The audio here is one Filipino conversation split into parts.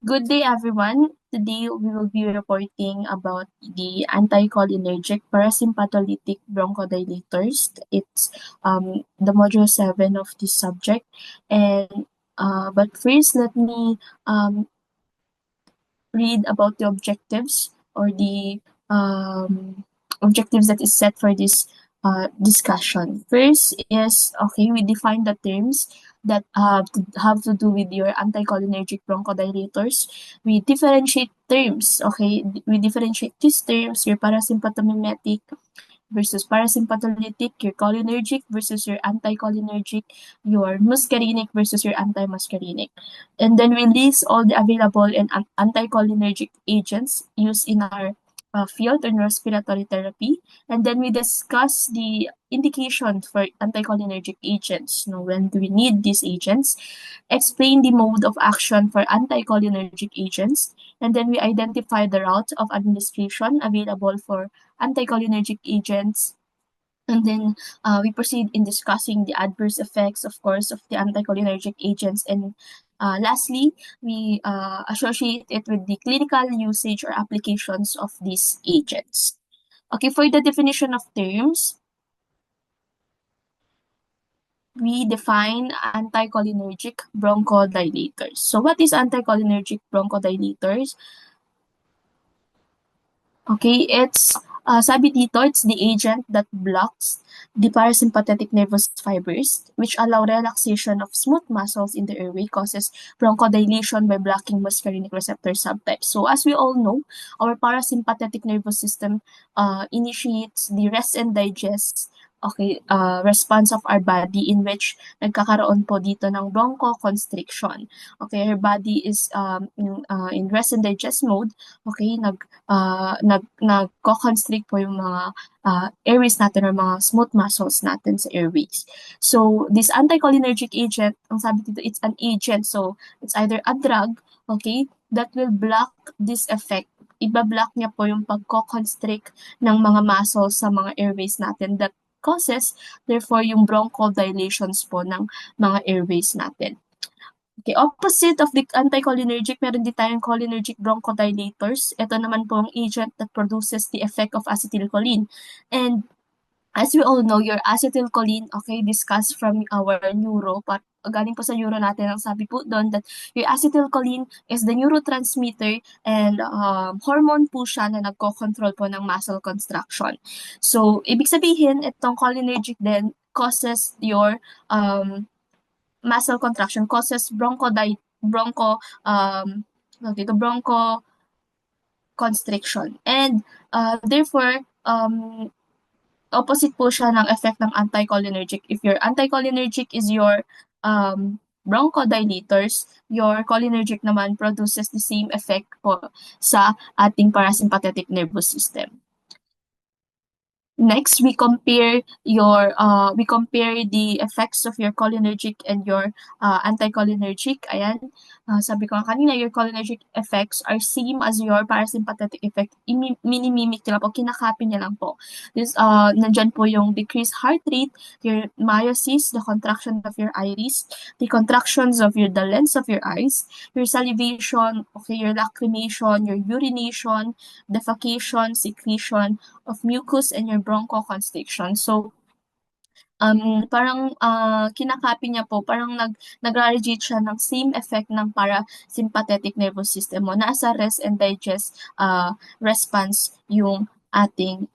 Good day, everyone. Today we will be reporting about the anticholinergic parasympathetic bronchodilators. It's the module 7 of this subject. And but first, let me read about the objectives or the objectives that is set for this discussion. First is, okay, we define the terms that have to do with your anticholinergic bronchodilators. We differentiate terms, okay? We differentiate these terms, your parasympathomimic versus parasympathetic, your cholinergic versus your anticholinergic, your muscarinic versus your antimuscarinic. And then we list all the available and anticholinergic agents used in our field in respiratory therapy. And then we discuss the indication for anticholinergic agents. When do we need these agents? Explain the mode of action for anticholinergic agents. And then we identify the route of administration available for anticholinergic agents. And then we proceed in discussing the adverse effects, of course, of the anticholinergic agents. And lastly, we associate it with the clinical usage or applications of these agents. Okay, for the definition of terms, we define anticholinergic bronchodilators. So what is anticholinergic bronchodilators? Okay, sabi dito, it's the agent that blocks the parasympathetic nervous fibers, which allow relaxation of smooth muscles in the airway, causes bronchodilation by blocking muscarinic receptor subtypes. So as we all know, our parasympathetic nervous system initiates the rest and digest, okay, response of our body, in which nagkakaroon po dito ng bronchoconstriction. Okay, our body is in rest and digest mode. Okay, nagko-constrict po yung mga airways natin or mga smooth muscles natin sa airways. So, this anticholinergic agent, ang sabi dito, it's an agent. So, it's either a drug, okay, that will block this effect. Iba-block niya po yung pagko-constrict ng mga muscles sa mga airways natin that causes, therefore, yung bronchodilations po ng mga airways natin. Okay, opposite of the anticholinergic, meron din tayong cholinergic bronchodilators. Ito naman po ang agent that produces the effect of acetylcholine. And as we all know, your acetylcholine, okay, discussed from our neuro, galing po sa neuro natin, ang sabi po doon that your acetylcholine is the neurotransmitter and hormone po siya na nagko-control po ng muscle construction. So, ibig sabihin, itong cholinergic din causes your muscle contraction, causes broncho constriction. And therefore, opposite po siya ng effect ng anticholinergic. If your anticholinergic is your bronchodilators, your cholinergic naman produces the same effect po sa ating parasympathetic nervous system. Next, we compare the effects of your cholinergic and your anticholinergic. Ayan, sabi ko nga kanina, your cholinergic effects are same as your parasympathetic effect. Minimimic nila po, kinakopy niya lang po. Nandyan po yung decreased heart rate, your miosis, the contraction of your iris, the contractions of the lens of your eyes, your salivation, okay, your lacrimation, your urination, defecation, secretion of mucus, and your bronchoconstriction. So, parang kinakopy niya po, parang nagra-radiate siya ng same effect ng parasympathetic nervous system mo. Nasa rest and digest response yung ating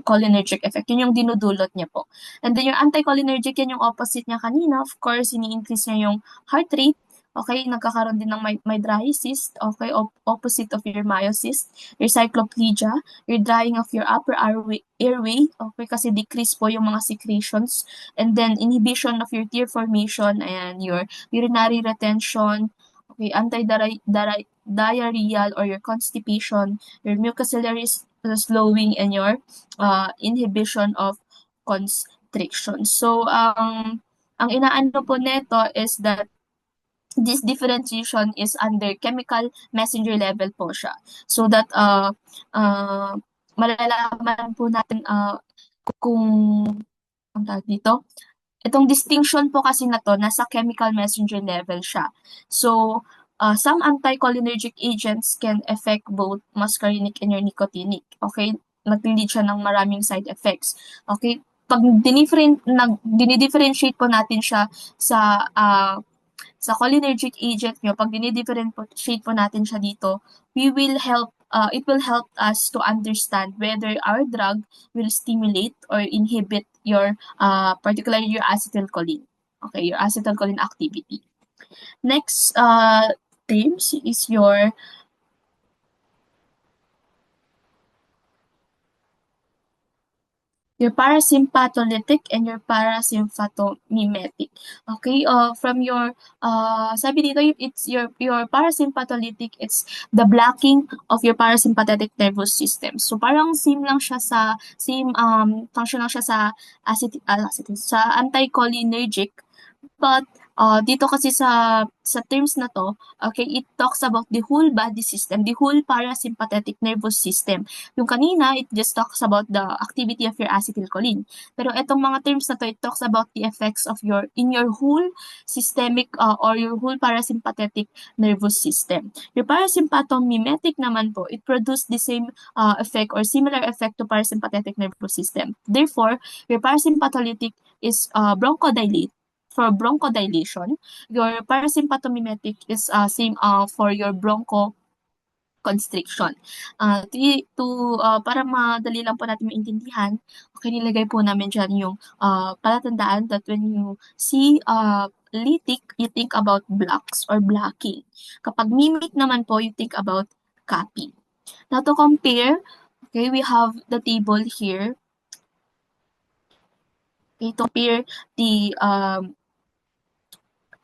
cholinergic effect. Yun yung dinudulot niya po. And then yung anticholinergic, yan yung opposite niya kanina. Of course, ini-increase niya yung heart rate. Okay, nagkakaroon din ng mydriasis, okay, opposite of your myosis, your cycloplegia, your drying of your upper airway, okay, kasi decrease po yung mga secretions, and then inhibition of your tear formation, and your urinary retention, okay, anti-diarrheal or your constipation, your mucociliary slowing, and your inhibition of constriction. So, ang inaano po neto is that this differentiation is under chemical messenger level po siya. So that malalaman po natin kung ang tawag dito. Itong distinction po kasi na to, nasa chemical messenger level siya. So, some anticholinergic agents can affect both muscarinic and your nicotinic. Okay? Nag-lead siya ng maraming side effects. Okay? Pag dinidifferentiate po natin siya sa sa cholinergic agent nyo, pag dinidifferentiate po natin siya dito, it will help us to understand whether our drug will stimulate or inhibit your, particularly your acetylcholine. Okay, your acetylcholine activity. Next terms is your parasympatholitic and your parasympathomimetic. Okay, from your sabi dito, it's your parasympatholitic, it's the blocking of your parasympathetic nervous system. So parang same function lang siya sa sa anticholinergic, but dito kasi sa terms na to, okay, it talks about the whole body system, the whole parasympathetic nervous system. Yung kanina, it just talks about the activity of your acetylcholine. Pero etong mga terms na to, it talks about the effects of in your whole systemic or your whole parasympathetic nervous system. Your parasympathomimetic naman po, it produces the same effect or similar effect to parasympathetic nervous system. Therefore, your parasympatholytic is bronchodilate for bronchodilation. Your parasympathomimetic is same for your bronchoconstriction. Para madali lang po natin maintindihan, okay, nilagay po namin dyan yung palatandaan that when you see lytic, you think about blocks or blocking. Kapag mimic naman po, you think about copy. Now to compare, okay, we have the table here. Okay, to compare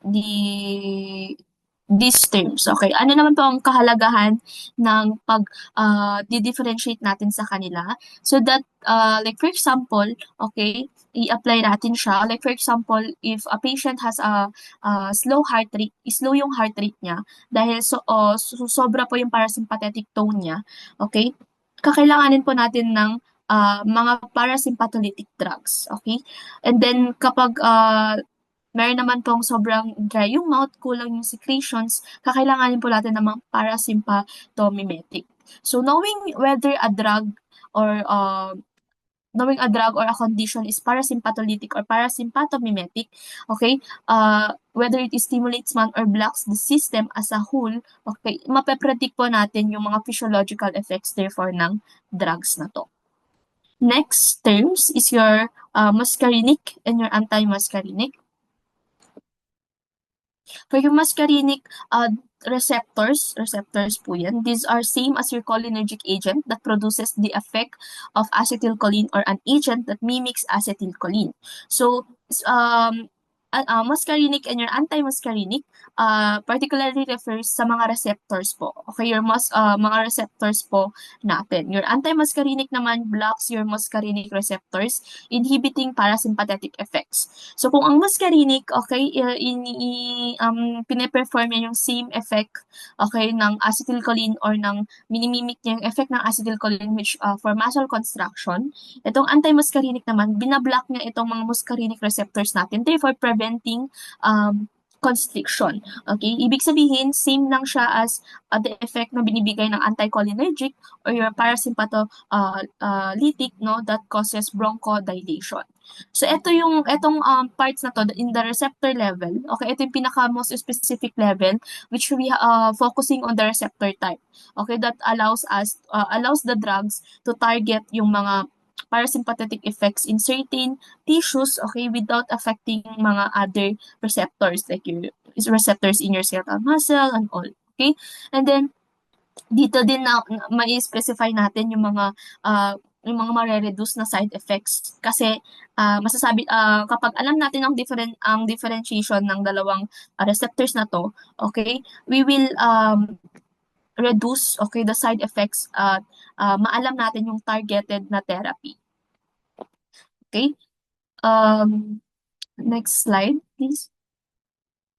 these terms. Okay, ano naman po ang kahalagahan ng di-differentiate natin sa kanila? So that, like for example, okay, i-apply natin siya. Like for example, if a patient has a slow heart rate, slow yung heart rate niya, dahil sobra po yung parasympathetic tone niya, okay, kakailanganin po natin ng mga parasympatholytic drugs, okay? And then kapag meron naman pong sobrang dry yung mouth, kulang yung secretions, kakailanganin po natin ng mga parasympathomimetic. So knowing whether a drug or a condition is parasympatholytic or parasympathomimetic, okay, whether it stimulates man or blocks the system as a whole, okay, mape-predict po natin yung mga physiological effects therefore ng drugs na to. Next terms is your muscarinic and your anti-muscarinic. For yung muscarinic receptors po yan, these are same as your cholinergic agent that produces the effect of acetylcholine or an agent that mimics acetylcholine. So, muscarinic and your anti-muscarinic particularly refers sa mga receptors po. Okay, your mga receptors po natin. Your anti-muscarinic naman blocks your muscarinic receptors, inhibiting parasympathetic effects. So kung ang muscarinic, okay, pine-perform niya yung same effect, okay, ng acetylcholine or ng minimimic niya yung effect ng acetylcholine which for muscle construction. Itong anti-muscarinic naman, binablock niya itong mga muscarinic receptors natin, therefore preventing constriction. Okay? Ibig sabihin, same lang siya as the effect na binibigay ng anticholinergic or your parasympatholytic, no, that causes bronchodilation. So itong parts na to in the receptor level, okay, ito yung pinaka most specific level which we focusing on the receptor type. Okay, that allows the drugs to target yung mga parasympathetic effects in certain tissues, okay, without affecting mga other receptors like your receptors in your skeletal muscle and all. Okay? And then dito din na mai-specify natin yung mga mare-reduce na side effects kasi masasabi kapag alam natin ang differentiation ng dalawang receptors na to, okay, we will reduce, okay, the side effects at maalam natin yung targeted na therapy. Okay? Next slide, please.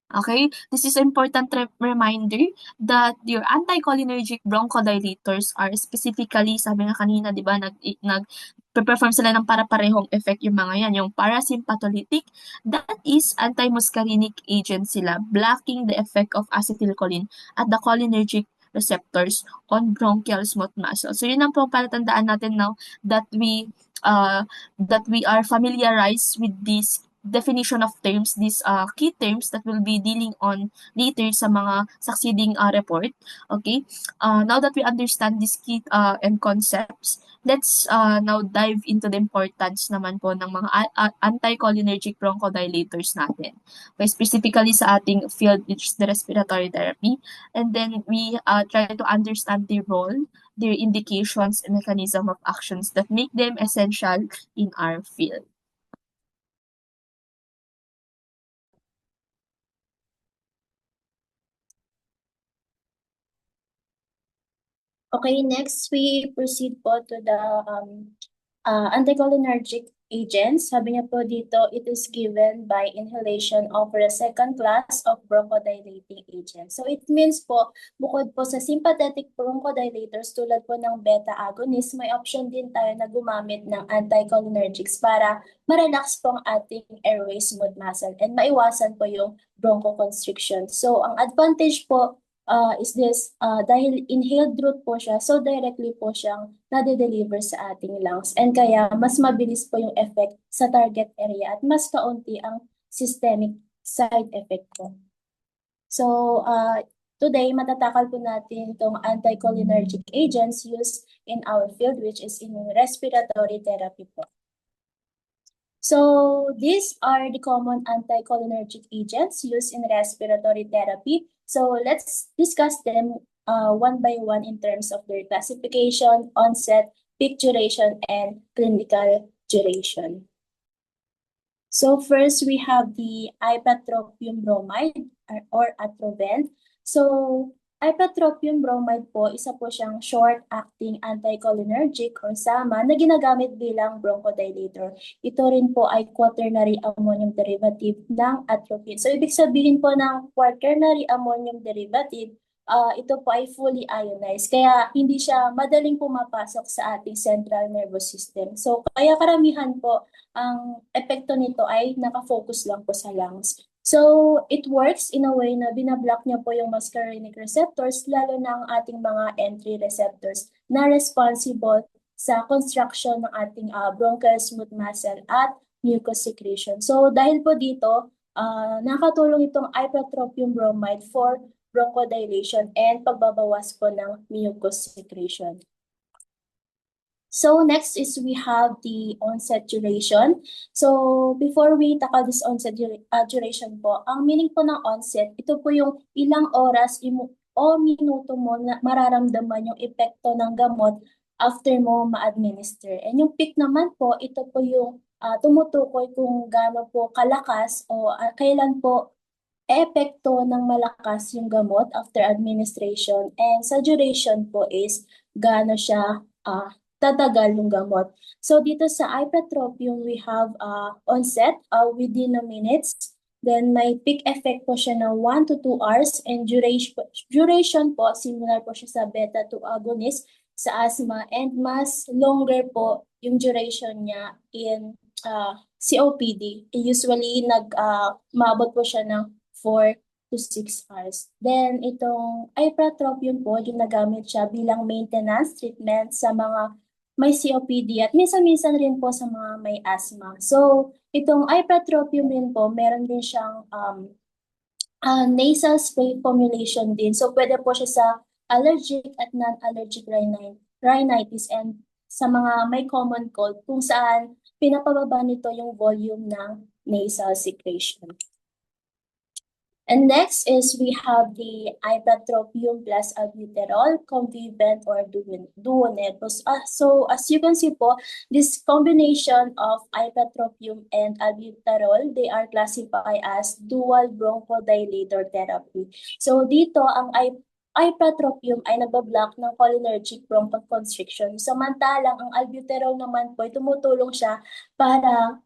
Okay, this is an important reminder that your anticholinergic bronchodilators are specifically, sabi nga kanina, di ba, nagpe-perform sila ng para-parehong effect yung mga yan. Yung parasympathetic, that is anti-muscarinic agent sila, blocking the effect of acetylcholine at the cholinergic receptors on bronchial smooth muscle. So yun ang po palatandaan natin now that we are familiarized with this definition of terms, these key terms that we'll be dealing on later sa mga succeeding report. Okay? Now that we understand these key and concepts, let's now dive into the importance naman po ng mga anticholinergic bronchodilators natin. Okay, specifically sa ating field, which is the respiratory therapy. And then we try to understand their role, their indications, and mechanism of actions that make them essential in our field. Okay, next we proceed po to the anticholinergic agents. Sabi niya po dito, it is given by inhalation over a second class of bronchodilating agents. So it means po, bukod po sa sympathetic bronchodilators tulad po ng beta agonist, may option din tayo na gumamit ng anticholinergics para ma-relax po ang ating airway smooth muscle and maiwasan po yung bronchoconstriction. So ang advantage po is this, dahil inhaled route po siya, so directly po siyang nade-deliver sa ating lungs. And kaya mas mabilis po yung effect sa target area at mas kaunti ang systemic side effect po. So today, matatakal po natin itong anticholinergic agents used in our field, which is in respiratory therapy po. So these are the common anticholinergic agents used in respiratory therapy. So let's discuss them one by one in terms of their classification, onset, peak duration, and clinical duration. So first, we have the ipratropium bromide or Atrovent. So ipratropium bromide po, isa po siyang short-acting anticholinergic or SAMA na ginagamit bilang bronchodilator. Ito rin po ay quaternary ammonium derivative ng atropine. So ibig sabihin po ng quaternary ammonium derivative, ito po ay fully ionized. Kaya hindi siya madaling pumapasok sa ating central nervous system. So kaya karamihan po ang epekto nito ay nakafocus lang po sa lungs. So, it works in a way na binablock niya po yung muscarinic receptors, lalo na ang ating mga entry receptors na responsible sa construction ng ating bronchial smooth muscle at mucus secretion. So, dahil po dito, nakatulong itong ipratropium bromide for bronchodilation and pagbabawas po ng mucus secretion. So next is we have the onset duration. So before we tackle this onset duration po, ang meaning po ng onset, ito po yung ilang oras o minuto mo na mararamdaman yung epekto ng gamot after mo ma-administer. And yung peak naman po, ito po yung tumutukoy kung gaano po kalakas o kailan po epekto ng malakas yung gamot after administration. And sa duration po is gaano siya tatagal yung gamot. So dito sa ipratropium, we have onset within a minutes. Then may peak effect po siya ng 1 to 2 hours and duration po, similar po siya sa beta-2 agonist sa asthma and mas longer po yung duration niya in COPD. Usually maabot po siya ng 4 to 6 hours. Then itong ipratropium po, ginagamit siya bilang maintenance treatment sa mga may COPD at minsan-minsan rin po sa mga may asthma. So, itong ipratropium rin po, meron din siyang nasal spray formulation din. So, pwede po siya sa allergic at non-allergic rhinitis and sa mga may common cold kung saan pinapababa nito yung volume ng nasal secretion. And next is we have the ipratropium plus albuterol, convivent or duonet. So as you can see po, this combination of ipratropium and albuterol, they are classified as dual bronchodilator therapy. So dito ang ipratropium ay nabablock ng cholinergic bronchoconstriction. Samantalang ang albuterol naman po ay tumutulong siya para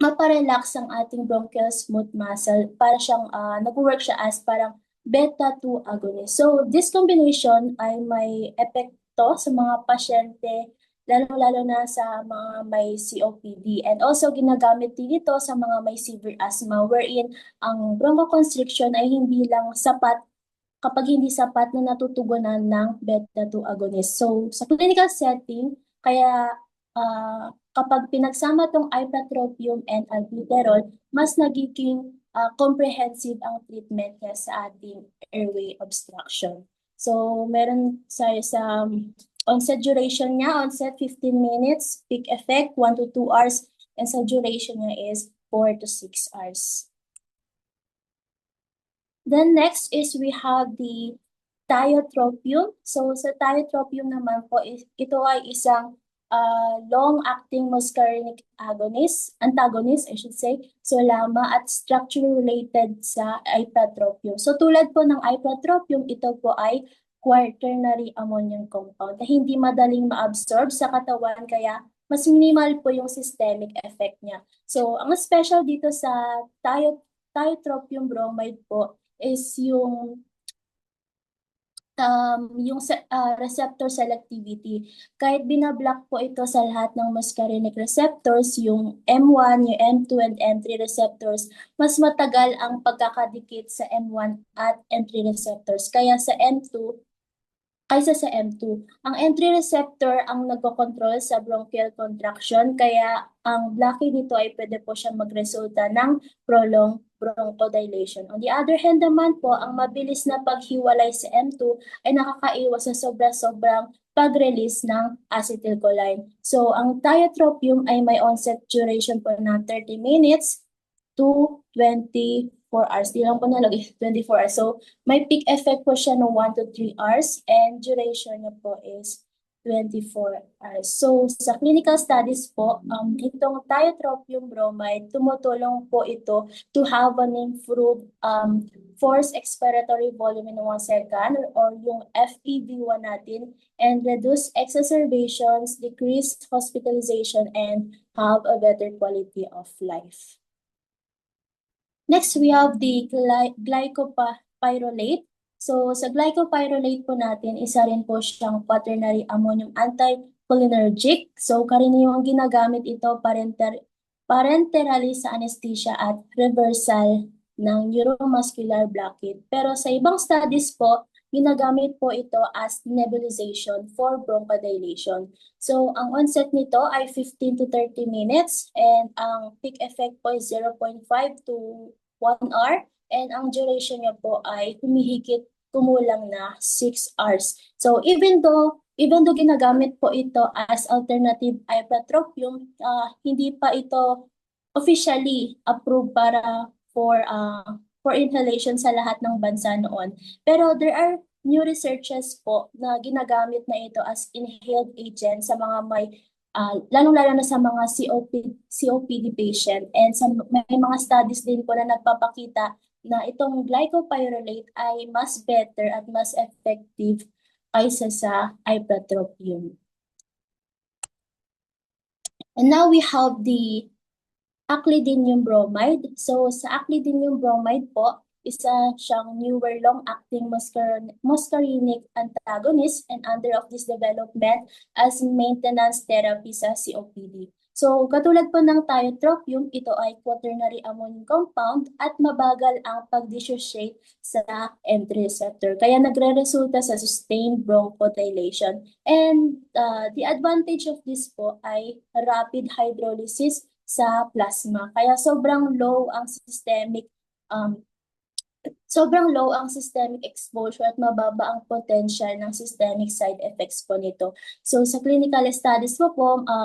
maparelax ang ating bronchial smooth muscle para siyang nag-work siya as parang beta-2 agonist. So this combination ay may epekto sa mga pasyente lalo-lalo na sa mga may COPD. And also, ginagamit din ito sa mga may severe asthma wherein ang bronchoconstriction ay hindi lang sapat kapag hindi sapat na natutugunan ng beta-2 agonist. So, sa clinical setting, kaya kapag pinagsama tong ipratropium and albuterol, mas nagiging comprehensive ang treatment niya sa ating airway obstruction. So, meron sa onset duration niya, onset 15 minutes, peak effect 1 to 2 hours, and sa duration niya is 4 to 6 hours. Then next is we have the tiotropium. So sa tiotropium naman po, ito ay isang long-acting muscarinic antagonist, I should say. So LAMA at structure related sa ipratropium. So tulad po ng ipratropium, ito po ay quaternary ammonium compound na hindi madaling ma-absorb sa katawan kaya mas minimal po yung systemic effect niya. So ang special dito sa tiotropium bromide po is receptor selectivity. Kahit binablock po ito sa lahat ng muscarinic receptors, yung M1, yung M2, and M3 receptors, mas matagal ang pagkakadikit sa M1 at M3 receptors. Kaya sa M2, kaysa sa M2. Ang M3 receptor ang nagkocontrol sa bronchial contraction, kaya ang blockade nito ay pwede po siya magresulta ng prolonged bronchodilation. On the other hand naman po, ang mabilis na paghiwalay sa M2 ay nakakaiwas sa sobra-sobrang pag-release ng acetylcholine. So, ang tiotropium ay may onset duration po ng 30 minutes to 24 hours. Di lang po nalagay 24 hours. So, may peak effect po siya ng 1 to 3 hours and duration niya po is 24 hours. So, sa clinical studies po, itong tiotropium bromide, tumutulong po ito to have an improved forced expiratory volume in 1 second or yung FEV1 natin and reduce exacerbations, decrease hospitalization, and have a better quality of life. Next, we have the glycopyrrolate. So, sa glycopyrrolate po natin, isa rin po siyang quaternary ammonium anticholinergic. So, karaniwang ginagamit ito parenterally sa anesthesia at reversal ng neuromuscular blockade. Pero sa ibang studies po, ginagamit po ito as nebulization for bronchodilation. So, ang onset nito ay 15 to 30 minutes and ang peak effect po is 0.5 to 1 hour and ang duration niya po ay kumulang na 6 hours. So, even though ginagamit po ito as alternative ipratropium, hindi pa ito officially approved for inhalation sa lahat ng bansa noon. Pero there are new researches po na ginagamit na ito as inhaled agent sa mga may lalong-lalo na sa mga COPD patient and may mga studies din po na nagpapakita na itong glycopyrrolate ay mas better at mas effective kaysa sa ipratropium. And now we have the aclidinium bromide. So sa aclidinium bromide po, isa siyang newer long-acting muscarinic antagonist and under of this development as maintenance therapy sa COPD. So, katulad po ng tiotropium, ito ay quaternary ammonium compound at mabagal ang pag-dissociate sa M3 receptor. Kaya nagre-resulta sa sustained bronchodilation. And the advantage of this po ay rapid hydrolysis sa plasma. Kaya sobrang low ang systemic exposure at mababa ang potential ng systemic side effects po nito. So sa clinical studies po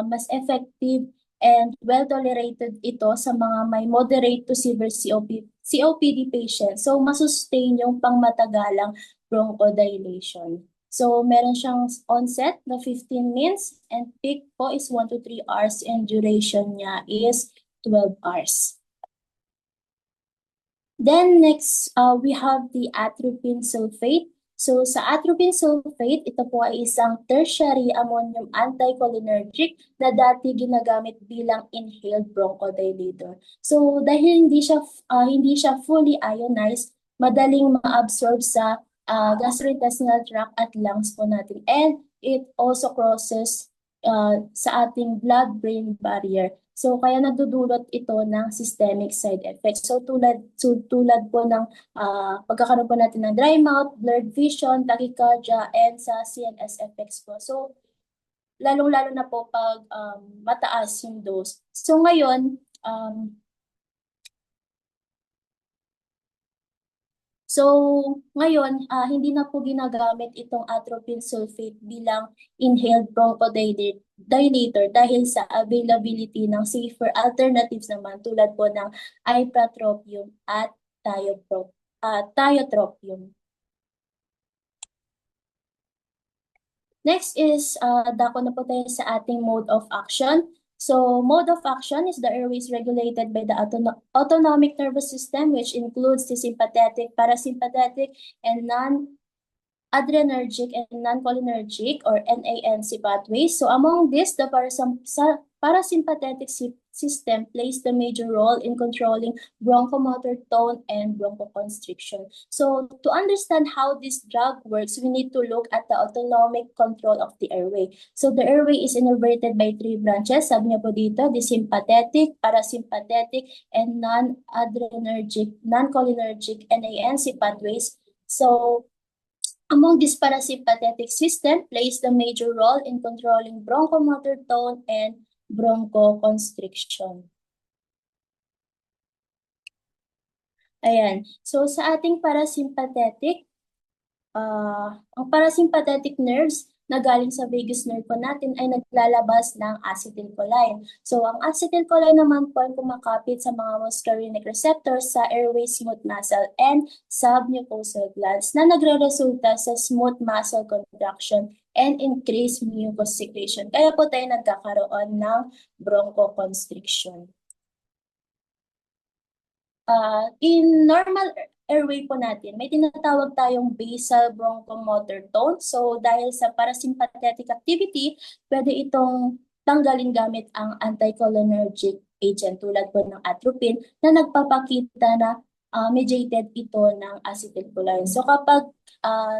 mas effective and well-tolerated ito sa mga may moderate to severe COPD patients. So masustain yung pangmatagalang bronchodilation. So meron siyang onset na 15 minutes and peak po is 1 to 3 hours and duration niya is 12 hours. Then next, we have the atropine sulfate. So sa atropine sulfate, ito po ay isang tertiary ammonium anticholinergic na dati ginagamit bilang inhaled bronchodilator. So dahil hindi siya fully ionized, madaling ma-absorb sa gastrointestinal tract at lungs po natin. And it also crosses sa ating blood-brain barrier. So kaya nagdudulot ito ng systemic side effects. So tulad po ng pagkakaroon po natin ng dry mouth, blurred vision, tachycardia, and sa CNS effects po. So lalong-lalo na po pag mataas yung dose. So ngayon, hindi na po ginagamit itong atropine sulfate bilang inhaled bronchodilator dahil sa availability ng safer alternatives naman tulad po ng ipratropium at tiotropium. Next is, dako na po tayo sa ating mode of action. So, mode of action is the airways regulated by the autonomic nervous system, which includes the sympathetic, parasympathetic, and non-adrenergic and non-cholinergic or NANC pathways. So, among this, the parasympathetic system plays the major role in controlling bronchomotor tone and bronchoconstriction. So to understand how this drug works, we need to look at the autonomic control of the airway. So the airway is innervated by 3 branches. Sabi niya po dito, the sympathetic, parasympathetic, and non-adrenergic, non-cholinergic NANC pathways. So among this parasympathetic system plays the major role in controlling bronchomotor tone and bronchoconstriction. Ayan. So sa ating parasympathetic, ang parasympathetic nerves na galing sa vagus nerve po natin ay naglalabas ng acetylcholine. So ang acetylcholine naman po ay kumakapit sa mga muscarinic receptors sa airway smooth muscle and submucosal glands na nagre-resulta sa smooth muscle contraction and increased mucus secretion. Kaya po tayo nagkakaroon ng bronchoconstriction. In normal airway po natin, may tinatawag tayong basal bronchomotor tone. So dahil sa parasympathetic activity, pwede itong tanggalin gamit ang anticholinergic agent tulad po ng atropine na nagpapakita na mediated ito ng acetylcholine. So kapag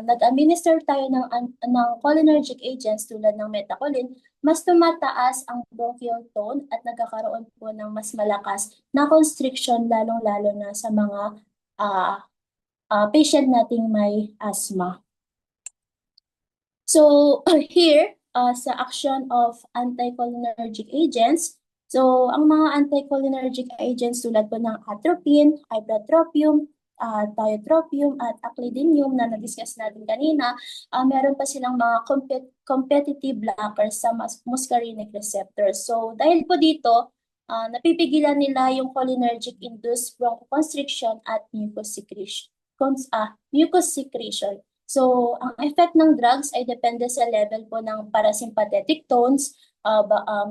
nag-administer tayo ng cholinergic agents tulad ng methacholine, mas tumataas ang bronchial tone at nagkakaroon po ng mas malakas na constriction lalong-lalo na sa mga patient nating may asthma. So here, sa action of anticholinergic agents, so ang mga anticholinergic agents tulad po ng atropine, ipratropium, tiotropium at aclidinium na na-discuss natin kanina, meron pa silang mga competitive blockers sa muscarinic receptors. So dahil po dito, napipigilan nila yung cholinergic-induced bronchoconstriction at mucus secretion. So, ang effect ng drugs ay depende sa level po ng parasympathetic tones.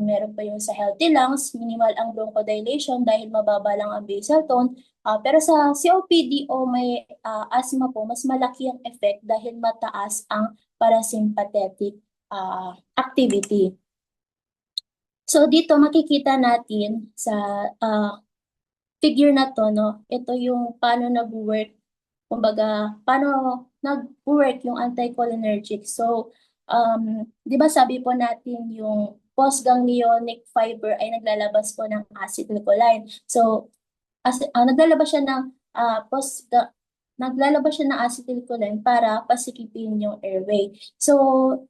Meron pa yung sa healthy lungs, minimal ang bronchodilation dahil mababa lang ang basal tone. Pero sa COPD o may asthma po, mas malaki ang effect dahil mataas ang parasympathetic activity. So dito makikita natin sa figure na to, no? Ito yung paano nag-work, kumbaga, paano nag-work yung anticholinergic. So, di ba sabi po natin yung postganglionic fiber ay naglalabas po ng acetylcholine. So, naglalabas siya ng acetylcholine para pasikipin yung airway. So,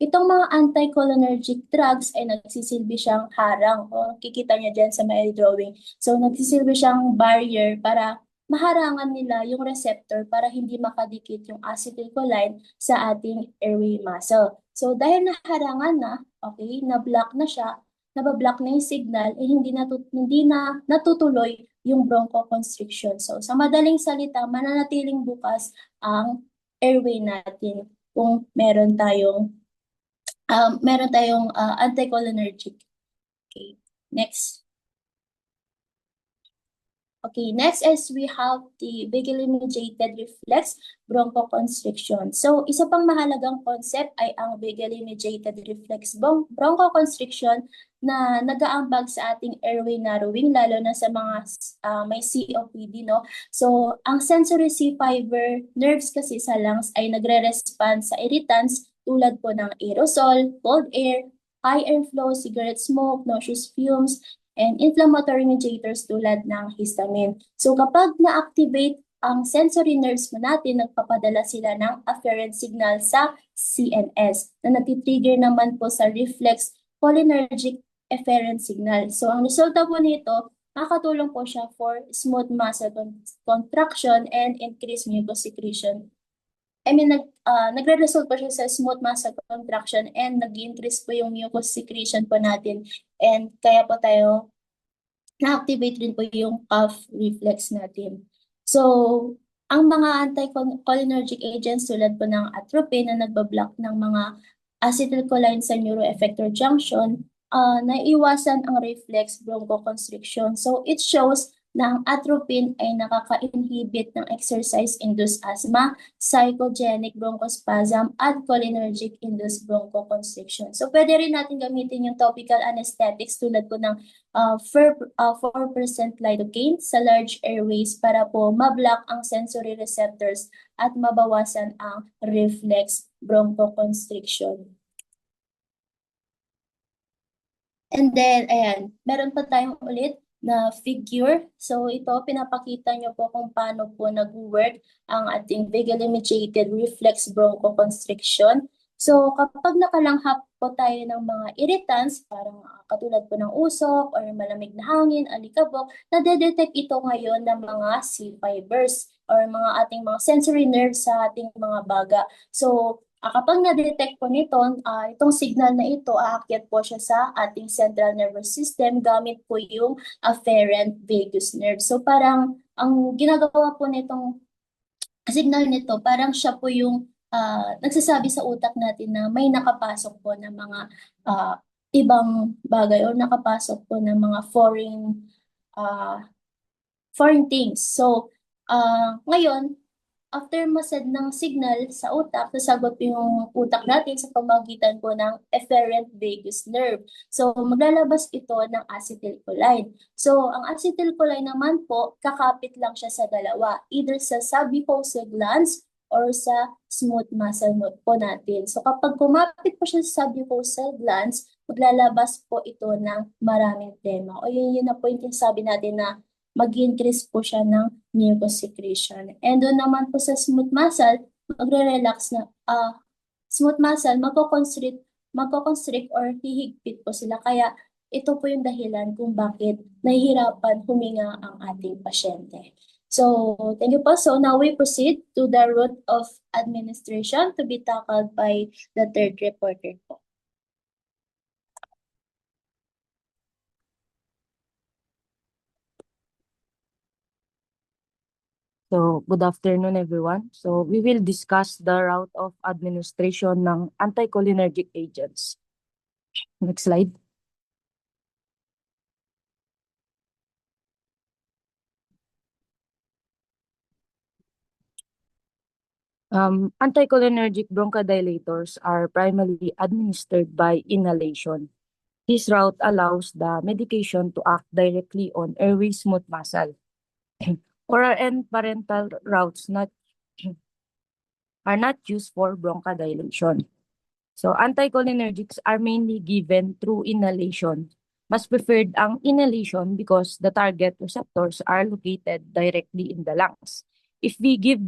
itong mga anticholinergic drugs ay nagsisilbi siyang harang. O, kikita niya dyan sa may drawing. So, nagsisilbi siyang barrier para maharangan nila yung receptor para hindi makadikit yung acetylcholine sa ating airway muscle. So, dahil naharangan na, okay, na-block na siya, nabablock na yung signal, hindi na natutuloy yung bronchoconstriction. So, sa madaling salita, mananatiling bukas ang airway natin kung meron tayong anticholinergic. Okay, next. Okay, next is we have the vagal-mediated reflex bronchoconstriction. So, isa pang mahalagang concept ay ang vagal-mediated reflex bronchoconstriction na nag-aambag sa ating airway narrowing, lalo na sa mga may COPD, no? So, ang sensory C-fiber nerves kasi sa lungs ay nagre-respond sa irritants tulad po ng aerosol, cold air, high airflow, cigarette smoke, noxious fumes, and inflammatory mediators tulad ng histamine. So kapag na-activate ang sensory nerves mo natin, nagpapadala sila ng afferent signal sa CNS na natitrigger naman po sa reflex cholinergic efferent signal. So ang resulta po nito, makakatulong po siya for smooth muscle contraction and increased mucus secretion. Nagre-result po siya sa smooth muscle contraction and nag-increase po yung mucus secretion po natin. And kaya po tayo na-activate rin po yung cough reflex natin. So, ang mga anticholinergic agents tulad po ng atropine na nagbablock ng mga acetylcholine sa neuroeffector junction, naiiwasan ang reflex bronchoconstriction. So, it shows na ang atropine ay nakaka-inhibit ng exercise-induced asthma, psychogenic bronchospasm, at cholinergic-induced bronchoconstriction. So, pwede rin natin gamitin yung topical anesthetics tulad po ng 4% lidocaine sa large airways para po mablock ang sensory receptors at mabawasan ang reflex bronchoconstriction. And then, ayan, meron pa tayong ulit na figure. So, ito, pinapakita nyo po kung paano po nag-work ang ating vagal-mediated reflex bronchoconstriction. So, kapag nakalanghap po tayo ng mga irritants, parang katulad po ng usok or malamig na hangin, alikabok, nadedetect ito ngayon ng mga C-fibers or mga ating mga sensory nerves sa ating mga baga. So, kapag na-detect po nito, itong signal na ito, aakyat po siya sa ating central nervous system gamit po yung afferent vagus nerve. So parang ang ginagawa po nitong signal nito, parang siya po yung nagsasabi sa utak natin na may nakapasok po ng mga ibang bagay or nakapasok po ng mga foreign things. So, ngayon, after masend ng signal sa utak, sasagot yung utak natin sa pamamagitan po ng efferent vagus nerve. So, maglalabas ito ng acetylcholine. So, ang acetylcholine naman po, kakapit lang siya sa dalawa, either sa submucosal glands or sa smooth muscle po natin. So, kapag kumapit po siya sa submucosal glands, maglalabas po ito ng maraming tema. O yun na po yung sabi natin na mag-increase po siya ng mucus secretion. And doon naman po sa smooth muscle, magre-relax na, smooth muscle, magko-constrict or hihigpit po sila. Kaya ito po yung dahilan kung bakit nahihirapan huminga ang ating pasyente. So, thank you po. So, now we proceed to the route of administration to be tackled by the third reporter po. So, good afternoon everyone. So, we will discuss the route of administration ng anticholinergic agents. Next slide. Anticholinergic bronchodilators are primarily administered by inhalation. This route allows the medication to act directly on airway smooth muscle. Oral and parenteral routes are not used for bronchodilation. So, anticholinergics are mainly given through inhalation. Mas preferred ang inhalation because the target receptors are located directly in the lungs. If we give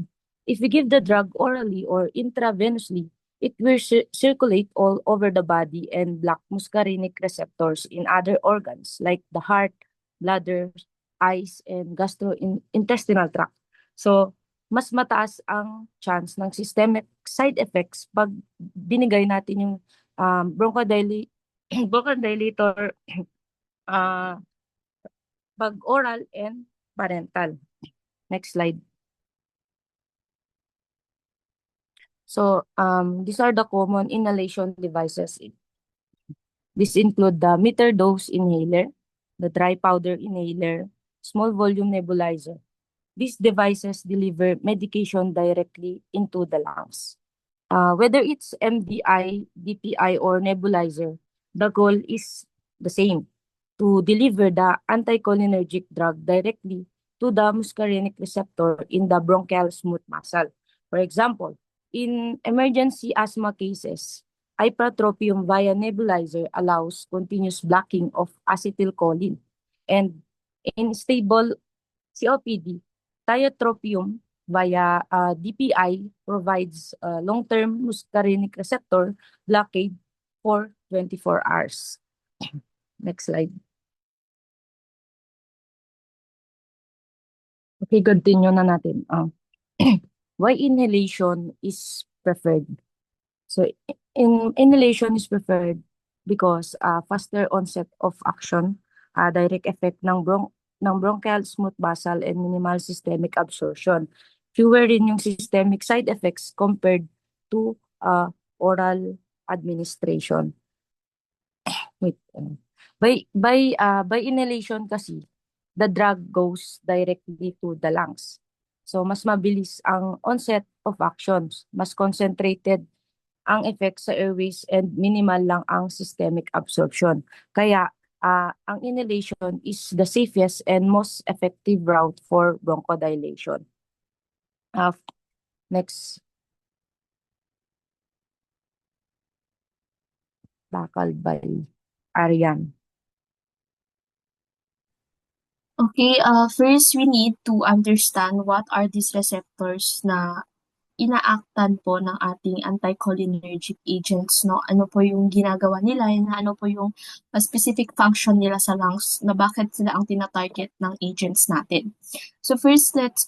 the drug orally or intravenously, it will circulate all over the body and block muscarinic receptors in other organs like the heart, bladder, eyes, and gastrointestinal tract. So, mas mataas ang chance ng systemic side effects pag binigay natin yung bronchodilator pag oral and parental. Next slide. So, these are the common inhalation devices. These include the meter dose inhaler, the dry powder inhaler, small volume nebulizer. These devices deliver medication directly into the lungs. Whether it's MDI, DPI, or nebulizer, the goal is the same, to deliver the anticholinergic drug directly to the muscarinic receptor in the bronchial smooth muscle. For example, in emergency asthma cases, Hypertropium via nebulizer allows continuous blocking of acetylcholine. And in stable COPD, tiotropium via DPI provides long-term muscarinic receptor blockade for 24 hours. Next slide. Okay, continue na natin. Why inhalation is preferred? So, inhalation is preferred because faster onset of action, direct effect ng bronchial smooth basal and minimal systemic absorption. Fewer rin yung systemic side effects compared to oral administration. Wait. By inhalation kasi, the drug goes directly to the lungs. So, mas mabilis ang onset of actions, mas concentrated ang effect sa airways and minimal lang ang systemic absorption. Kaya, ang inhalation is the safest and most effective route for bronchodilation. Next. Bakal by Arian. Okay, first we need to understand what are these receptors na inaaktan po ng ating anticholinergic agents, no? Ano po yung ginagawa nila, ano po yung specific function nila sa lungs, na bakit sila ang tina-target ng agents natin. So first, let's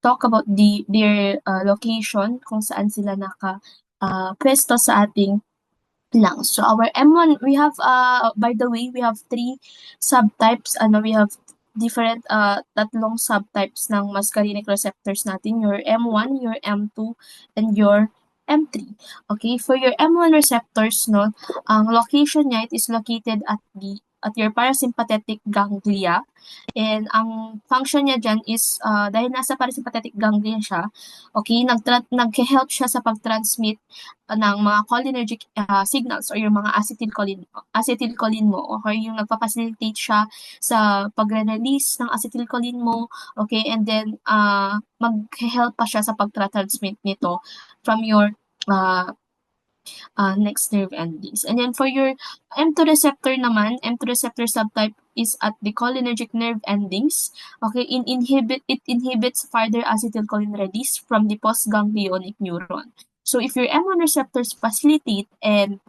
talk about their location, kung saan sila pwesto sa ating lungs. So our M1, we have, by the way, we have 3 subtypes. We have different, tatlong subtypes ng muscarinic receptors natin. Your M1, your M2, and your M3. Okay, for your M1 receptors, no, ang location niya, it is located at your parasympathetic ganglia. And ang function niya dyan is, dahil nasa parasympathetic ganglia siya, okay, nag-help siya sa pag-transmit ng mga cholinergic signals or yung mga acetylcholine mo, or yung nagpa-facilitate siya sa pagre-release ng acetylcholine mo, okay, and then mag-help pa siya sa pag-transmit nito from your next nerve endings. And then for your M2 receptor naman, M2 receptor subtype is at the cholinergic nerve endings. Okay, it inhibits further acetylcholine release from the postganglionic neuron. So if your M1 receptors facilitate and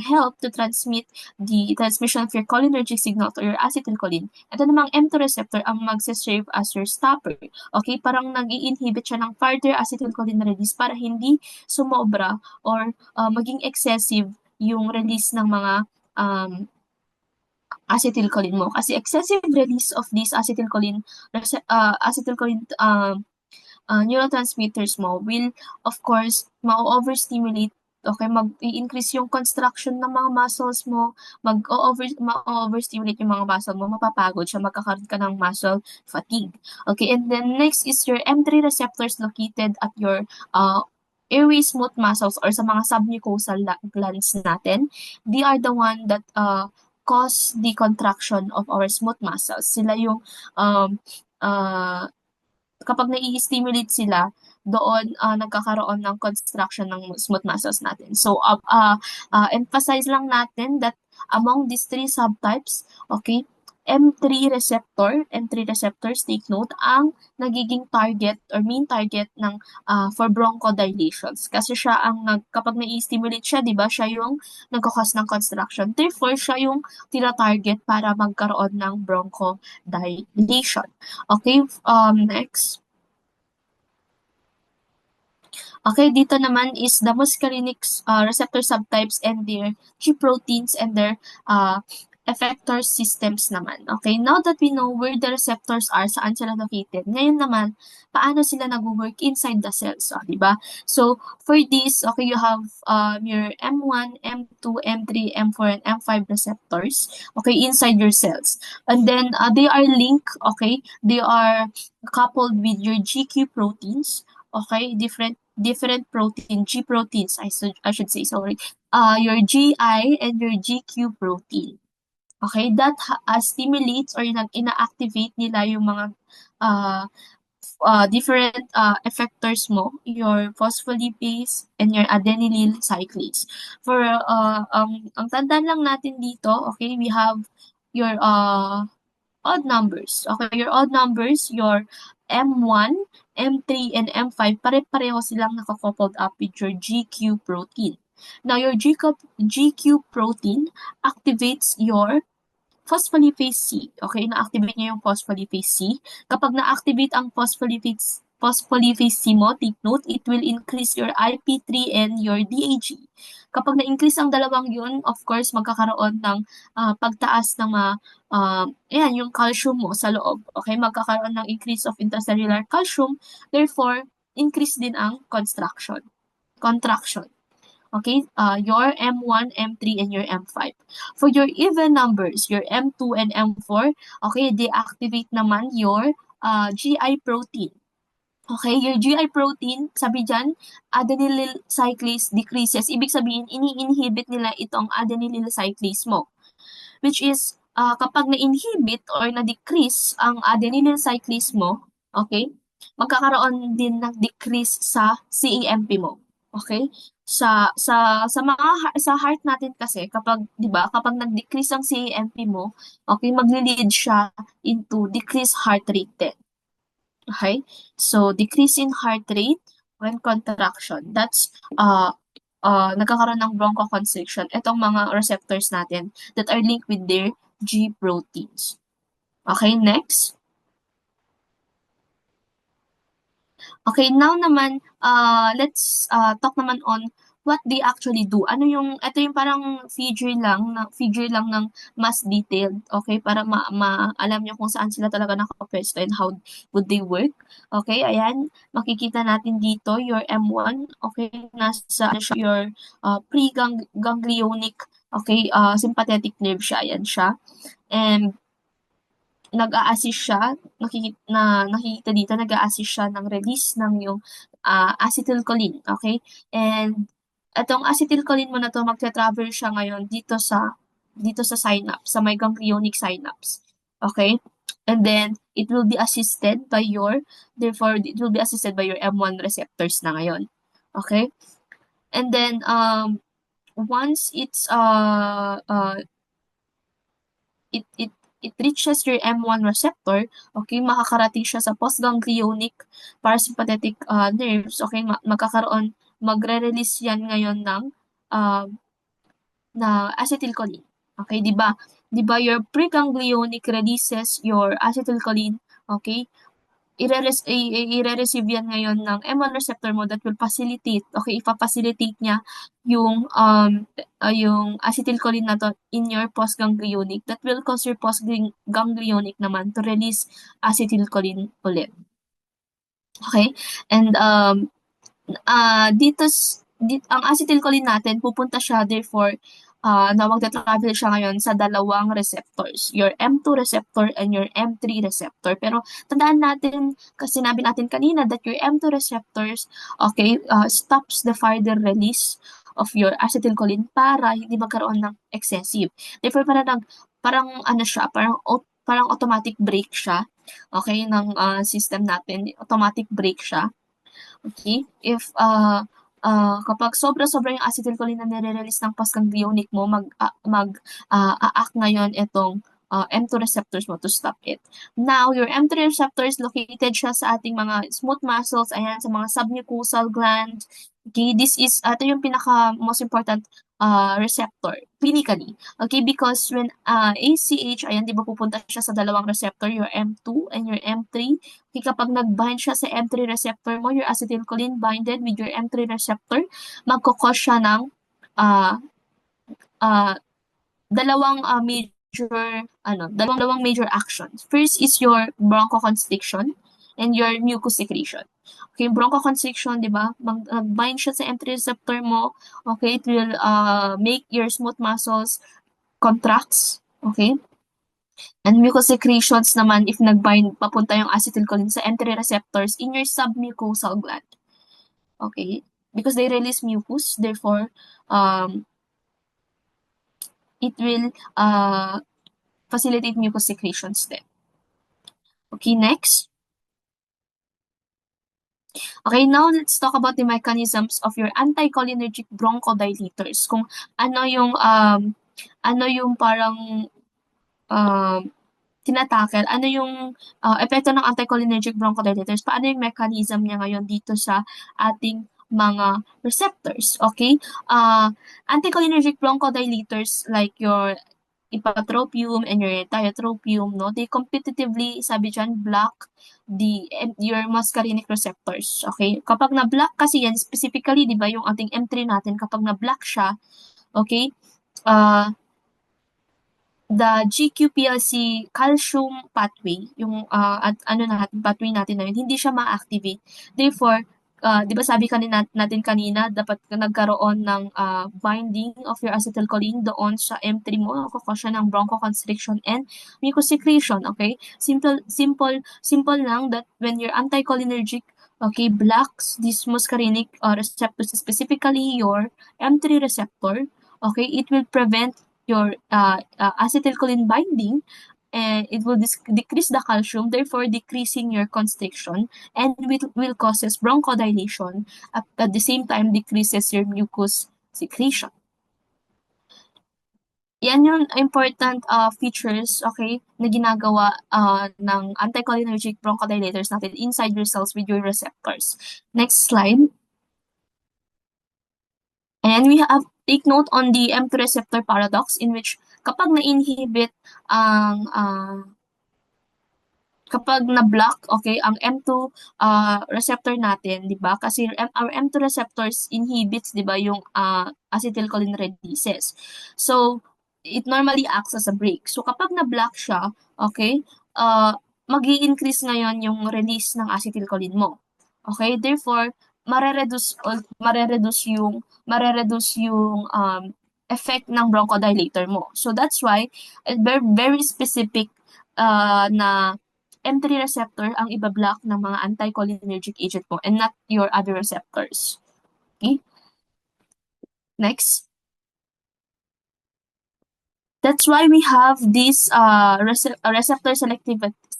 help to transmit the transmission of your cholinergic signal to your acetylcholine, ito namang M2 receptor ang magse-serve as your stopper. Okay, parang nag-i-inhibit siya ng further acetylcholine release para hindi sumobra or maging excessive yung release ng mga acetylcholine mo. Kasi excessive release of this acetylcholine neurotransmitters mo will, of course, ma-overstimulate. Okay, mag-i-increase yung construction ng mga muscles mo, ma-overstimulate yung mga muscle mo, mapapagod siya, magkakaroon ka ng muscle fatigue. Okay, and then next is your M3 receptors located at your airway smooth muscles or sa mga submucosal glands natin. They are the one that cause the contraction of our smooth muscles. Sila yung kapag nai-stimulate sila, doon nagkakaroon ng construction ng smooth muscles natin. So, emphasize lang natin that among these 3 subtypes, okay, M3 receptors, take note, ang nagiging target or main target ng for bronchodilations. Kasi siya kapag nai-stimulate siya, di ba, siya yung nagkakos ng construction. Therefore, siya yung tira-target para magkaroon ng bronchodilation. Okay, next. Okay, dito naman is the muscarinic receptor subtypes and their G proteins and their effector systems naman. Okay, now that we know where the receptors are, saan sila located, ngayon naman, paano sila nag-work inside the cells, di ba? So, for this, okay, you have your M1, M2, M3, M4, and M5 receptors, okay, inside your cells. And then, they are linked, okay, they are coupled with your GQ proteins, okay, different protein, G proteins, I should say, sorry, your GI and your GQ protein. Okay, that stimulates or ina-activate nila yung mga different effectors mo, your phospholipase and your adenylyl cyclase. For ang tandaan lang natin dito, okay, we have your odd numbers. Okay, your odd numbers, your M1, M3, and M5, pare-pareho silang naka-coupled up with your GQ protein. Now, your GQ protein activates your phospholipase C. Okay, na-activate niya yung phospholipase C. Kapag na-activate ang phospholipase C mo, take note, it will increase your IP3 and your DAG. Kapag na-increase ang dalawang yun, of course, magkakaroon ng pagtaas ng ayan, yung calcium mo sa loob. Okay, magkakaroon ng increase of intracellular calcium. Therefore, increase din ang contraction. Okay, your M1, M3, and your M5. For your even numbers, your M2 and M4, okay, they activate naman your GI protein. Okay, your GI protein, sabi dyan, adenylyl cyclase decreases. Ibig sabihin, ini-inhibit nila itong adenylyl cyclase mo. Which is, kapag na-inhibit or na-decrease ang adenylyl cyclase mo, okay, magkakaroon din ng decrease sa CEMP mo. Okay? Sa heart natin kasi kapag 'di ba kapag nag-decrease ang CEMP mo, okay, magle-lead siya into decreased heart rate din. Okay? So decrease in heart rate when contraction. That's nagkakaroon ng bronchoconstriction. Itong mga receptors natin that are linked with their G proteins. Okay, next. Okay, now naman, let's talk naman on what they actually do. Ito yung parang figure lang ng mas detailed, okay, para alam nyo kung saan sila talaga nakapwesto and how would they work. Okay, ayan, makikita natin dito your M1, okay, nasa your preganglionic, okay, sympathetic nerve siya, ayan siya. And nag-a-assist siya, nakikita dito, nag-a-assist siya ng release ng yung acetylcholine, okay? And itong acetylcholine mo na to, magta-travel siya ngayon dito sa synapse, sa may ganglionic synapse. Okay? And then, it will be assisted by your M1 receptors na ngayon. Okay? And then, once it reaches your M1 receptor, okay, makakarating siya sa postganglionic parasympathetic nerves, okay, magre-release yan ngayon ng acetylcholine. Okay, di ba? Di ba your preganglionic releases your acetylcholine, okay? I-receive yan ngayon ng M1 receptor mo that will facilitate, okay, ipapacilitate niya yung acetylcholine na to in your postganglionic that will cause your postganglionic naman to release acetylcholine ulit. Okay? And ang acetylcholine natin, pupunta siya therefore na magta-travel siya ngayon sa dalawang receptors, your M2 receptor and your M3 receptor. Pero tandaan natin, kasi sinabi natin kanina that your M2 receptors, okay, stops the further release of your acetylcholine para hindi magkaroon ng excessive. Therefore, parang automatic brake siya, okay, ng system natin, automatic brake siya. Okay? If kapag sobra-sobra yung acetylcholine na nire-release ng postganglionic mo, mag-act ngayon itong M2 receptors mo to stop it. Now, your M3 receptors, located siya sa ating mga smooth muscles, ayan, sa mga submucosal gland. Okay, ito yung pinaka most important receptor, clinically. Okay, because when ACH, ayan, di ba pupunta siya sa dalawang receptor, your M2 and your M3. Okay, kapag nag-bind siya sa M3 receptor mo, your acetylcholine binded with your M3 receptor, magkukos siya ng dalawang major actions. First is your bronchoconstriction and your mucus secretion. Okay, bronchoconstriction, di ba? Mag-bind siya sa M3 receptor mo, okay, it will make your smooth muscles contracts, okay? And mucus secretions naman, if nag-bind, papunta yung acetylcholine sa M3 receptors in your submucosal gland. Okay? Because they release mucus, therefore, it will facilitate mucus secretions then. Okay, next. Okay, now let's talk about the mechanisms of your anticholinergic bronchodilators. Kung ano yung parang um, tinatackle, ano yung epekto ng anticholinergic bronchodilators, paano yung mechanism niya ngayon dito sa ating mga receptors, okay? Anticholinergic bronchodilators like your ipratropium and your tiotropium, no, they competitively, sabi dyan, block your muscarinic receptors. Okay? Kapag na-block kasi yan, specifically, di ba, yung ating M3 natin, kapag na-block siya, okay, uh, the GQPLC calcium pathway, yung at ano natin, pathway natin na yun, hindi siya ma-activate. Therefore, di ba sabi natin kanina, dapat nagkaroon ng binding of your acetylcholine doon sa M3 mo, nakakos siya ng bronchoconstriction and mucosecretion, okay? Simple lang that when you're anticholinergic, okay, blocks these muscarinic receptors, specifically your M3 receptor, okay, it will prevent your acetylcholine binding, and it will decrease the calcium, therefore decreasing your constriction, and will causes bronchodilation at the same time decreases your mucus secretion. Yan yung important features, okay, na ginagawa ng anticholinergic bronchodilators natin inside your cells with your receptors. Next slide. And we have take note on the M2 receptor paradox in which kapag na-inhibit ang kapag na-block, okay, ang M2 receptor natin, 'di ba? Kasi our M2 receptors inhibits, 'di ba, yung acetylcholine releases. So, it normally acts as a brake. So, kapag na-block siya, okay, magi-increase ngayon yung release ng acetylcholine mo. Okay? Therefore, marereduce yung effect ng bronchodilator mo. So, that's why very, very specific na M3 receptor ang ibablock ng mga anticholinergic agent mo and not your other receptors. Okay? Next. That's why we have this receptor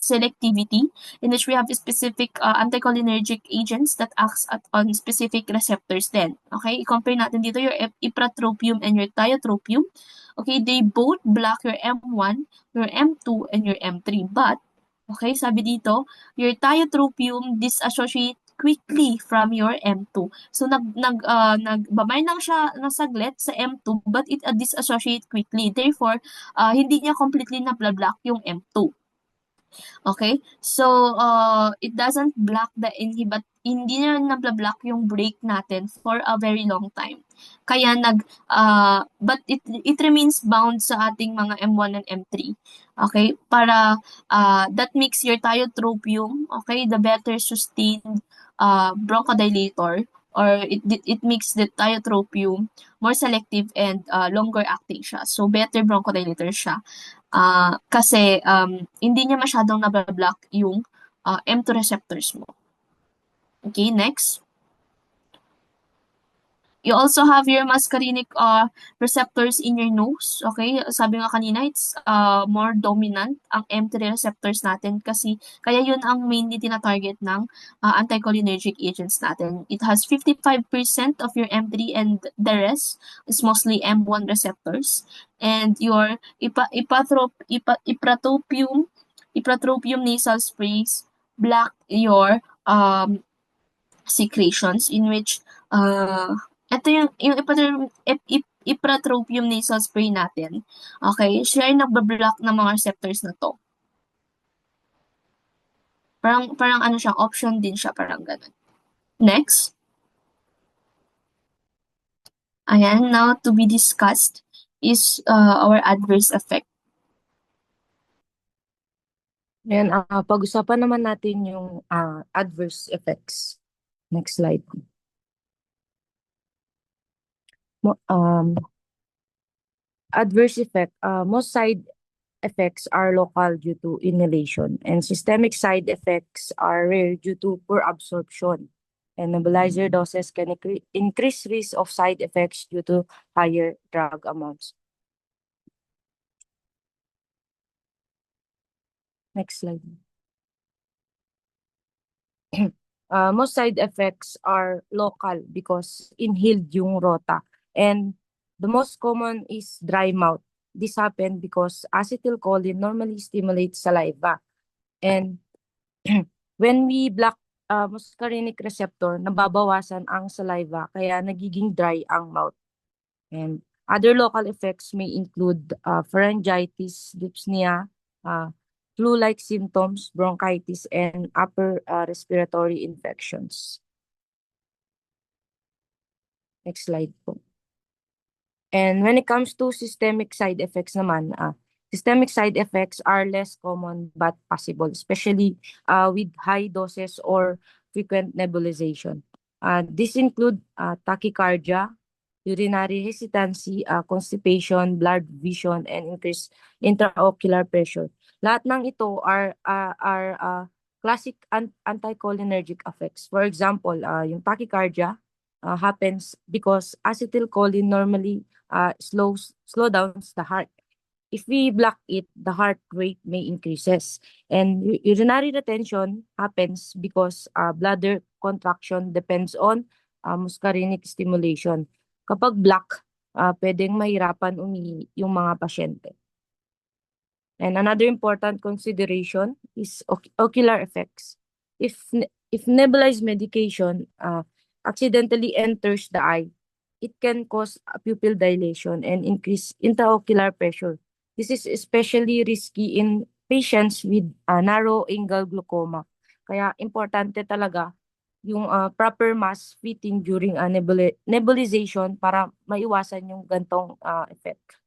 selectivity in which we have specific anticholinergic agents that acts on specific receptors then. Okay? I-compare natin dito your ipratropium and your tiotropium. Okay? They both block your M1, your M2, and your M3. But okay, sabi dito, your tiotropium disassociate quickly from your M2. So nagbabind lang siya ng saglit sa M2 but it disassociate quickly. Therefore, hindi niya completely na-block yung M2. Okay? So, it doesn't block hindi niya na-block yung brake natin for a very long time. Kaya but it remains bound sa ating mga M1 and M3. Okay? Para, that makes your tiotropium, okay, the better sustained bronchodilator, or it makes the tiotropium more selective and longer acting siya. So, better bronchodilator siya. Kasi hindi niya masyadong nabablock yung M2 receptors mo. Okay, next. You also have your muscarinic receptors in your nose. Okay, sabi nga kanina, it's more dominant ang M3 receptors natin kasi kaya yun ang mainly tina-target ng anticholinergic agents natin. It has 55% of your M3 and the rest is mostly M1 receptors. And your ipratropium nasal sprays block your secretions in which ito yung ipratropium nasal spray natin. Okay, siya yung nagbablock ng mga receptors na to. Parang ano siya, option din siya, parang ganun. Next. Ayan, now to be discussed is our adverse effect. Ayan, pag-usapan naman natin yung adverse effects. Next slide. Adverse effect, most side effects are local due to inhalation, and systemic side effects are rare due to poor absorption. And nebulizer doses can increase risk of side effects due to higher drug amounts. Next slide. most side effects are local because inhaled yung rota. And the most common is dry mouth. This happens because acetylcholine normally stimulates saliva. And when we block muscarinic receptor, nababawasan ang saliva kaya nagiging dry ang mouth. And other local effects may include pharyngitis, dyspnea, uh, flu-like symptoms, bronchitis, and upper respiratory infections. Next slide po. And when it comes to systemic side effects naman, systemic side effects are less common but possible, especially with high doses or frequent nebulization. This include tachycardia, urinary hesitancy, constipation, blurred vision, and increased intraocular pressure. Lahat ng ito are classic anticholinergic effects. For example, yung tachycardia happens because acetylcholine normally slow downs the heart. If we block it, the heart rate may increases. And urinary retention happens because bladder contraction depends on muscarinic stimulation. Kapag block, pwedeng mahirapan umihi yung mga pasyente. And another important consideration is ocular effects. If nebulized medication accidentally enters the eye, it can cause a pupil dilation and increase intraocular pressure. This is especially risky in patients with narrow angle glaucoma. Kaya importante talaga yung proper mask fitting during nebulization para maiwasan yung gantong effect.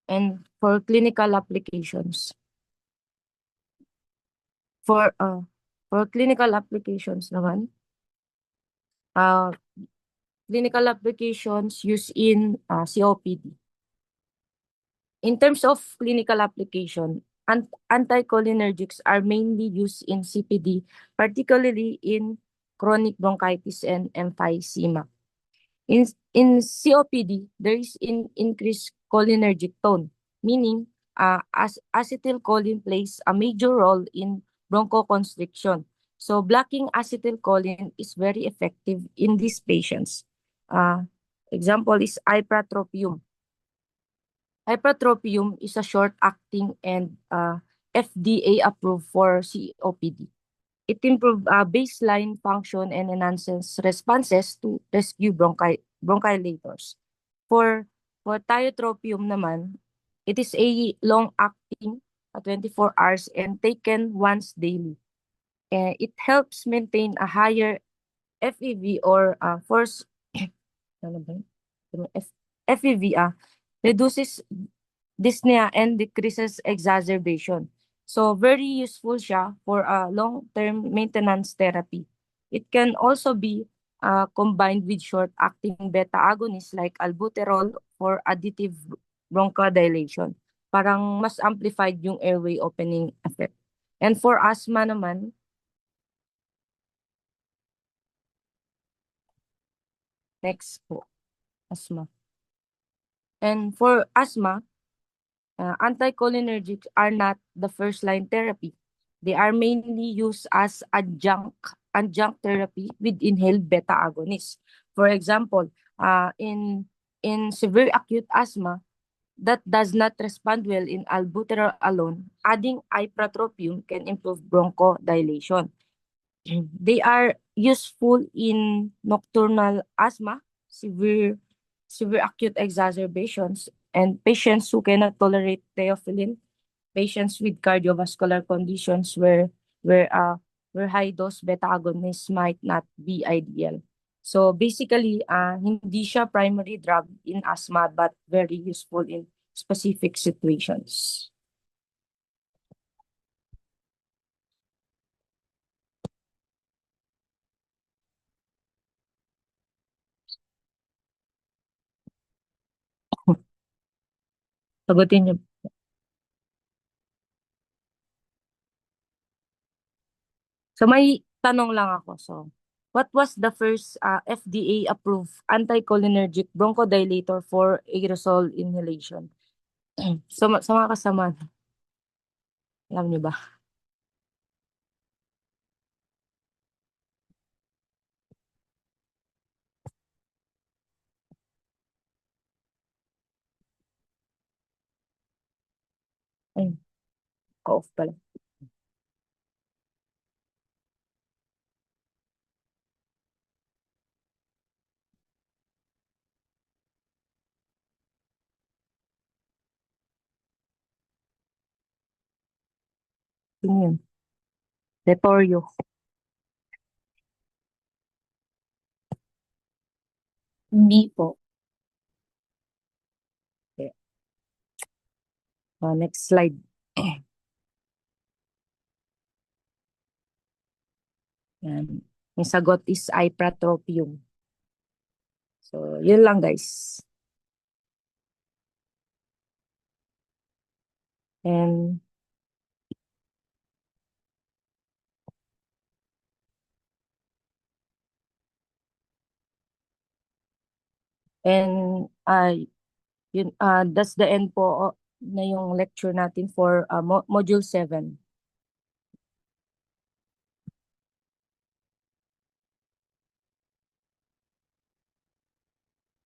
And for clinical applications. For clinical applications naman, clinical applications used in COPD. In terms of clinical application, anticholinergics are mainly used in CPD, particularly in chronic bronchitis and emphysema. In COPD, there is increased cholinergic tone, meaning acetylcholine plays a major role in bronchoconstriction. So blocking acetylcholine is very effective in these patients. Example is ipratropium. Ipratropium is a short-acting and FDA approved for COPD. It improves baseline function and enhances responses to rescue bronchilators. For tiotropium naman, it is a long-acting 24 hours and taken once daily. It helps maintain a higher FEV or force ano ba yun? FEV reduces dyspnea and decreases exacerbation. So very useful siya for long-term maintenance therapy. It can also be combined with short-acting beta agonists like albuterol for additive bronchodilation. Parang mas amplified yung airway opening effect. And for asthma naman, next po, asthma. And for asthma, anticholinergics are not the first line therapy. They are mainly used as adjunct therapy with inhaled beta agonists. For example, in severe acute asthma that does not respond well in albuterol alone, adding ipratropium can improve bronchodilation. They are useful in nocturnal asthma, severe acute exacerbations, and patients who cannot tolerate theophylline, patients with cardiovascular conditions where high dose beta agonists might not be ideal. So basically, hindi siya primary drug in asthma but very useful in specific situations. Sagutin niyo. So may tanong lang ako. So, what was the first FDA-approved anticholinergic bronchodilator for aerosol inhalation? So, sa mga kasama, alam niyo ba? Ay, ka-off pala. Yun yun. Retorio. Hindi po. Okay. Next slide. Yan. Yung sagot is ipratropium. So, yun lang guys. And and yun that's the end po na yung lecture natin for module 7.